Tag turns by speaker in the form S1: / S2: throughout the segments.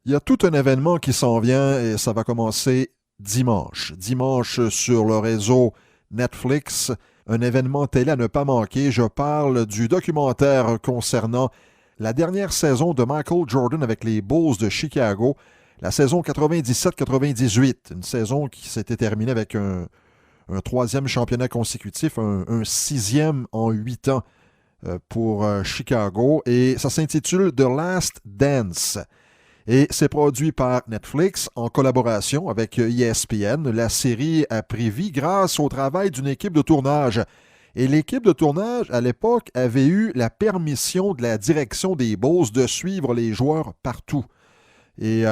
S1: Il y a tout un événement qui s'en vient et ça va commencer dimanche. Dimanche sur le réseau Netflix, un événement télé à ne pas manquer. Je parle du documentaire concernant la dernière saison de Michael Jordan avec les Bulls de Chicago, la saison 97-98, une saison qui s'était terminée avec un troisième championnat consécutif, un sixième en 8 ans pour Chicago, et ça s'intitule The Last Dance. Et c'est produit par Netflix en collaboration avec ESPN. La série a pris vie grâce au travail d'une équipe de tournage. Et l'équipe de tournage, à l'époque, avait eu la permission de la direction des Bulls de suivre les joueurs partout. Et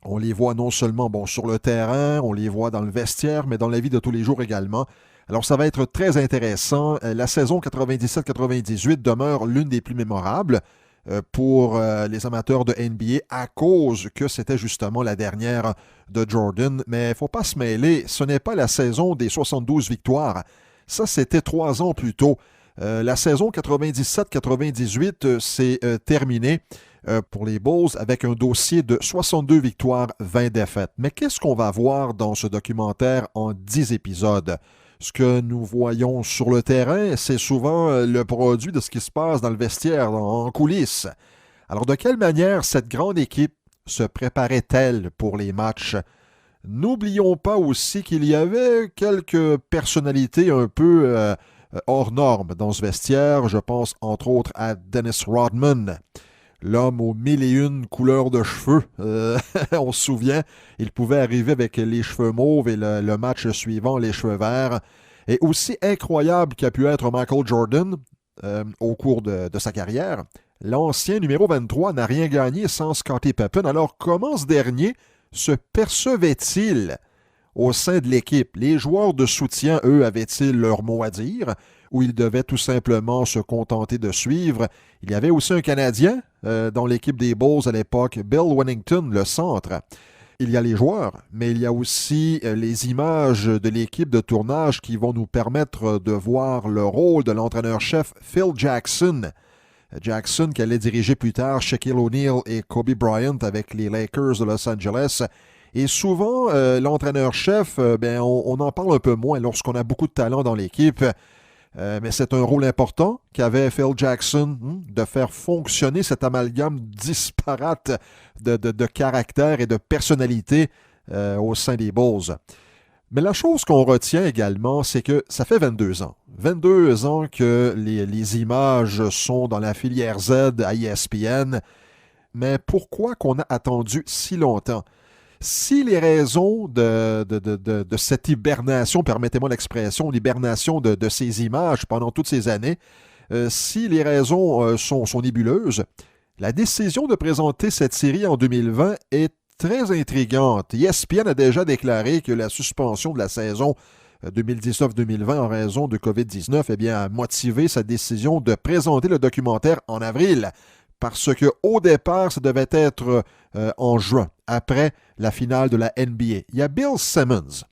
S1: on les voit non seulement sur le terrain, on les voit dans le vestiaire, mais dans la vie de tous les jours également. Alors ça va être très intéressant. La saison 97-98 demeure l'une des plus mémorables pour les amateurs de NBA à cause que c'était justement la dernière de Jordan. Mais il ne faut pas se mêler, ce n'est pas la saison des 72 victoires. Ça, c'était 3 ans plus tôt. La saison 97-98 s'est terminée pour les Bulls avec un dossier de 62 victoires, 20 défaites. Mais qu'est-ce qu'on va voir dans ce documentaire en 10 épisodes? Ce que nous voyons sur le terrain, c'est souvent le produit de ce qui se passe dans le vestiaire, en coulisses. Alors, de quelle manière cette grande équipe se préparait-elle pour les matchs? N'oublions pas aussi qu'il y avait quelques personnalités un peu hors normes dans ce vestiaire. Je pense entre autres à Dennis Rodman, l'homme aux mille et une couleurs de cheveux. On se souvient, il pouvait arriver avec les cheveux mauves et le match suivant, les cheveux verts. Et aussi incroyable qu'a pu être Michael Jordan au cours de sa carrière, l'ancien numéro 23 n'a rien gagné sans Scottie Pippen. Alors comment ce dernier se percevait-il au sein de l'équipe? Les joueurs de soutien, eux, avaient-ils leur mot à dire ou ils devaient tout simplement se contenter de suivre? Il y avait aussi un Canadien dans l'équipe des Bulls à l'époque, Bill Wennington, le centre. Il y a les joueurs, mais il y a aussi les images de l'équipe de tournage qui vont nous permettre de voir le rôle de l'entraîneur-chef Phil Jackson. Jackson qui allait diriger plus tard Shaquille O'Neal et Kobe Bryant avec les Lakers de Los Angeles. Et souvent, l'entraîneur-chef, on en parle un peu moins lorsqu'on a beaucoup de talent dans l'équipe. Mais c'est un rôle important qu'avait Phil Jackson de faire fonctionner cet amalgame disparate de caractère et de personnalité au sein des Bulls. Mais la chose qu'on retient également, c'est que ça fait 22 ans. 22 ans que les images sont dans la filière Z à ESPN. Mais pourquoi qu'on a attendu si longtemps? Si les raisons de cette hibernation, permettez-moi l'expression, l'hibernation de ces images pendant toutes ces années, si les raisons sont nébuleuses, la décision de présenter cette série en 2020 est très intrigante. ESPN a déjà déclaré que la suspension de la saison 2019-2020 en raison de COVID-19 a motivé sa décision de présenter le documentaire en avril. Parce qu'au départ, ça devait être en juin, après la finale de la NBA. Il y a Bill Simmons.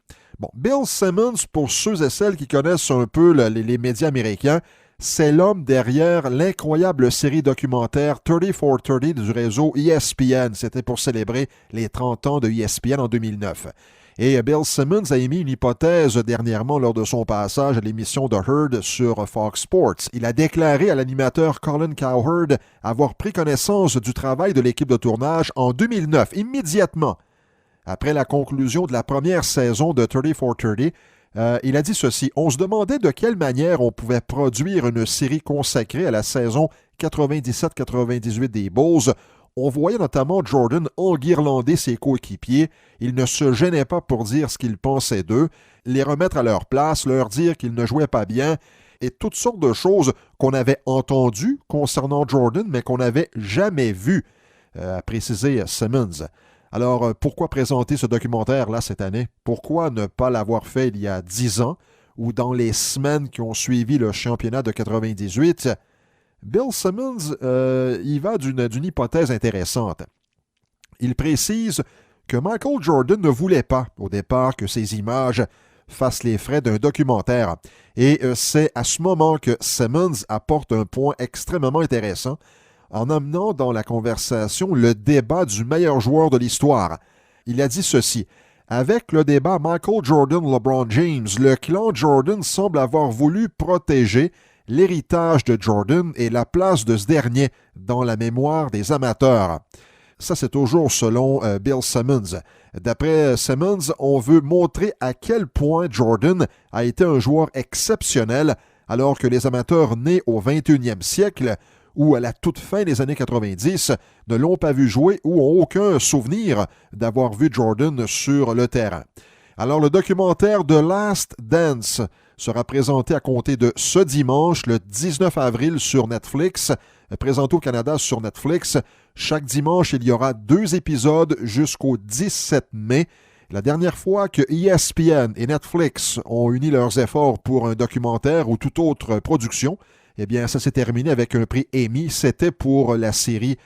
S1: Bill Simmons, pour ceux et celles qui connaissent un peu les médias américains, c'est l'homme derrière l'incroyable série documentaire 30 for 30 du réseau ESPN. C'était pour célébrer les 30 ans de ESPN en 2009. Et Bill Simmons a émis une hypothèse dernièrement lors de son passage à l'émission The Herd sur Fox Sports. Il a déclaré à l'animateur Colin Cowherd avoir pris connaissance du travail de l'équipe de tournage en 2009, immédiatement après la conclusion de la première saison de 30 for 30. Il a dit ceci: « On se demandait de quelle manière on pouvait produire une série consacrée à la saison 97-98 des Bulls. On voyait notamment Jordan enguirlander ses coéquipiers. Il ne se gênait pas pour dire ce qu'il pensait d'eux, les remettre à leur place, leur dire qu'ils ne jouaient pas bien, et toutes sortes de choses qu'on avait entendues concernant Jordan, mais qu'on n'avait jamais vues, a précisé Simmons. » Alors, pourquoi présenter ce documentaire-là cette année? Pourquoi ne pas l'avoir fait il y a 10 ans ou dans les semaines qui ont suivi le championnat de 98? Bill Simmons, il va d'une hypothèse intéressante. Il précise que Michael Jordan ne voulait pas, au départ, que ces images fassent les frais d'un documentaire. Et c'est à ce moment que Simmons apporte un point extrêmement intéressant en amenant dans la conversation le débat du meilleur joueur de l'histoire. Il a dit ceci: « Avec le débat Michael Jordan-LeBron James, le clan Jordan semble avoir voulu protéger l'héritage de Jordan et la place de ce dernier dans la mémoire des amateurs. » Ça, c'est toujours selon Bill Simmons. D'après Simmons, on veut montrer à quel point Jordan a été un joueur exceptionnel, alors que les amateurs nés au 21e siècle ou à la toute fin des années 90 ne l'ont pas vu jouer ou n'ont aucun souvenir d'avoir vu Jordan sur le terrain. Alors, le documentaire The Last Dance sera présenté à compter de ce dimanche, le 19 avril sur Netflix, présenté au Canada sur Netflix. Chaque dimanche, il y aura 2 épisodes jusqu'au 17 mai. La dernière fois que ESPN et Netflix ont uni leurs efforts pour un documentaire ou toute autre production, eh bien, ça s'est terminé avec un prix Emmy. C'était pour la série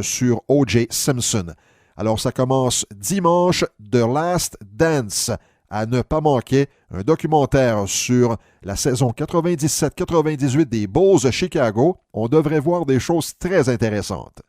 S1: sur O.J. Simpson. Alors, ça commence dimanche, The Last Dance. À ne pas manquer, un documentaire sur la saison 97-98 des Bulls de Chicago. On devrait voir des choses très intéressantes.